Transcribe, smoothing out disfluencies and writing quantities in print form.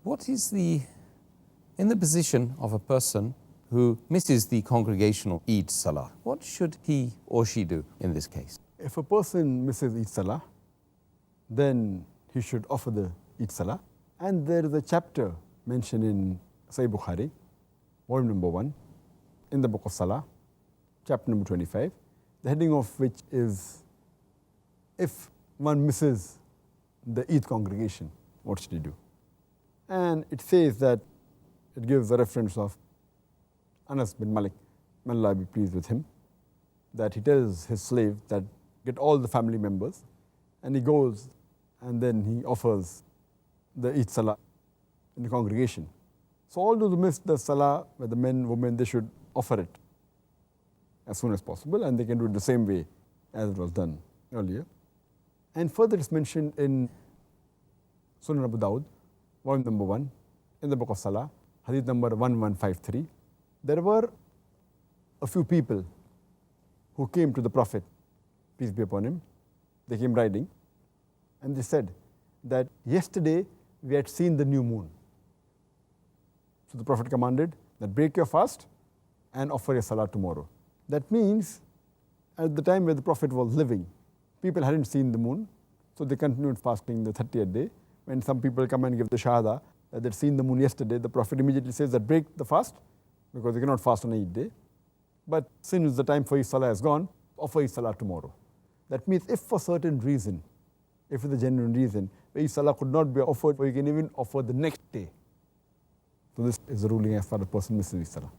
What is in the position of a person who misses the congregational Eid Salaah, what should he or she do in this case? If a person misses Eid Salaah, then he should offer the Eid Salaah. And there is a chapter mentioned in Sahih Bukhari, volume number 1, in the book of Salah, chapter number 25, the heading of which is, if one misses the Eid congregation, what should he do? And it says that, it gives a reference of Anas bin Malik, may Allah be pleased with him, that he tells his slave that get all the family members, and he goes and then he offers the Eid Salah in the congregation. So all those who miss the Salah, whether men, women, they should offer it as soon as possible, and they can do it the same way as it was done earlier. And further it's mentioned in Sunan Abu Dawud, volume number 1, in the book of Salah, Hadith number 1153. There were a few people who came to the Prophet, peace be upon him. They came riding, and they said that yesterday we had seen the new moon. So the Prophet commanded that break your fast and offer your Salah tomorrow. That means at the time where the Prophet was living, people hadn't seen the moon, so they continued fasting the 30th day. When some people come and give the Shahada that they'd seen the moon yesterday, the Prophet immediately says that break the fast, because you cannot fast on Eid day. But since the time for Eid Salah has gone, offer Eid Salah tomorrow. That means if for certain reason, if it's a genuine reason, Eid Salah could not be offered, or you can even offer the next day. So this is the ruling as far as the person misses Eid Salah.